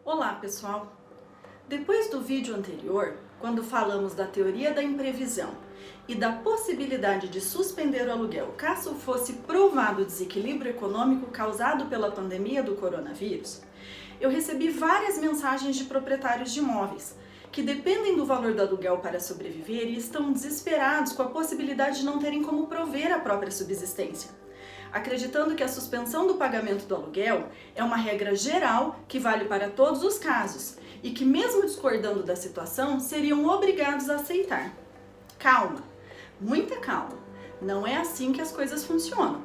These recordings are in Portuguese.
Olá, pessoal! Depois do vídeo anterior, quando falamos da teoria da imprevisão e da possibilidade de suspender o aluguel caso fosse provado o desequilíbrio econômico causado pela pandemia do coronavírus, eu recebi várias mensagens de proprietários de imóveis que dependem do valor do aluguel para sobreviver e estão desesperados com a possibilidade de não terem como prover a própria subsistência, acreditando que a suspensão do pagamento do aluguel é uma regra geral que vale para todos os casos e que, mesmo discordando da situação, seriam obrigados a aceitar. Calma, muita calma, não é assim que as coisas funcionam.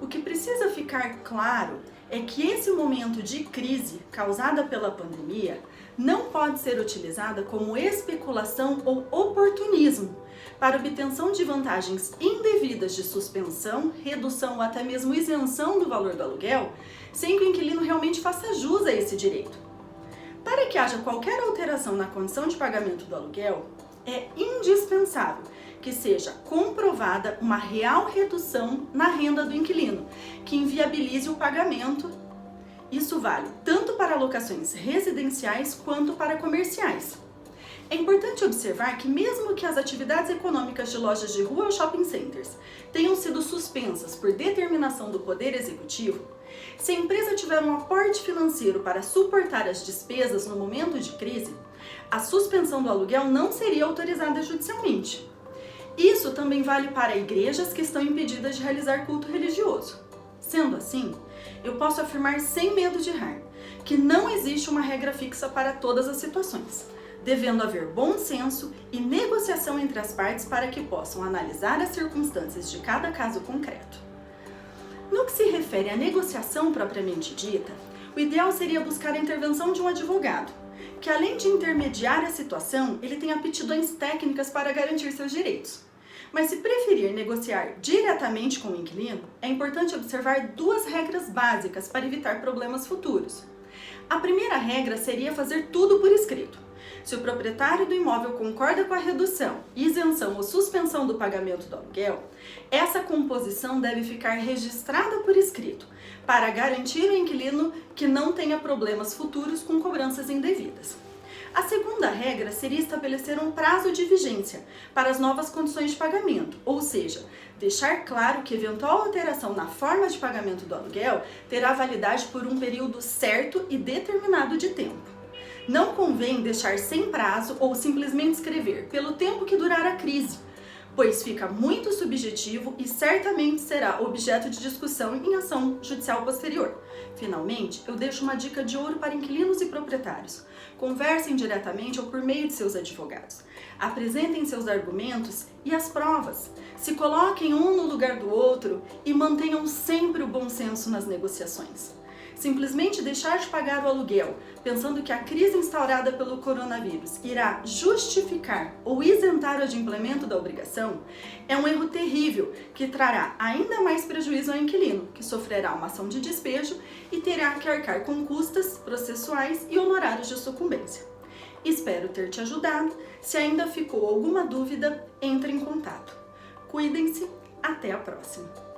O que precisa ficar claro é que esse momento de crise causada pela pandemia não pode ser utilizada como especulação ou oportunismo para obtenção de vantagens indevidas de suspensão, redução ou até mesmo isenção do valor do aluguel, sem que o inquilino realmente faça jus a esse direito. Para que haja qualquer alteração na condição de pagamento do aluguel, é indispensável que seja comprovada uma real redução na renda do inquilino, que inviabilize o pagamento. Isso vale tanto para locações residenciais quanto para comerciais. É importante observar que mesmo que as atividades econômicas de lojas de rua ou shopping centers tenham sido suspensas por determinação do Poder Executivo, se a empresa tiver um aporte financeiro para suportar as despesas no momento de crise, a suspensão do aluguel não seria autorizada judicialmente. Isso também vale para igrejas que estão impedidas de realizar culto religioso. Sendo assim, eu posso afirmar sem medo de errar que não existe uma regra fixa para todas as situações, devendo haver bom senso e negociação entre as partes para que possam analisar as circunstâncias de cada caso concreto. No que se refere à negociação propriamente dita, o ideal seria buscar a intervenção de um advogado, que além de intermediar a situação, ele tem aptidões técnicas para garantir seus direitos. Mas se preferir negociar diretamente com o inquilino, é importante observar duas regras básicas para evitar problemas futuros. A primeira regra seria fazer tudo por escrito. Se o proprietário do imóvel concorda com a redução, isenção ou suspensão do pagamento do aluguel, essa composição deve ficar registrada por escrito, para garantir ao inquilino que não tenha problemas futuros com cobranças indevidas. A segunda regra seria estabelecer um prazo de vigência para as novas condições de pagamento, ou seja, deixar claro que eventual alteração na forma de pagamento do aluguel terá validade por um período certo e determinado de tempo. Não convém deixar sem prazo ou simplesmente escrever pelo tempo que durar a crise, pois fica muito subjetivo e certamente será objeto de discussão em ação judicial posterior. Finalmente, eu deixo uma dica de ouro para inquilinos e proprietários. Conversem diretamente ou por meio de seus advogados. Apresentem seus argumentos e as provas. Se coloquem um no lugar do outro e mantenham sempre o bom senso nas negociações. Simplesmente deixar de pagar o aluguel, pensando que a crise instaurada pelo coronavírus irá justificar ou isentar o adimplemento da obrigação, é um erro terrível que trará ainda mais prejuízo ao inquilino, que sofrerá uma ação de despejo e terá que arcar com custas processuais e honorários de sucumbência. Espero ter te ajudado. Se ainda ficou alguma dúvida, entre em contato. Cuidem-se, até a próxima!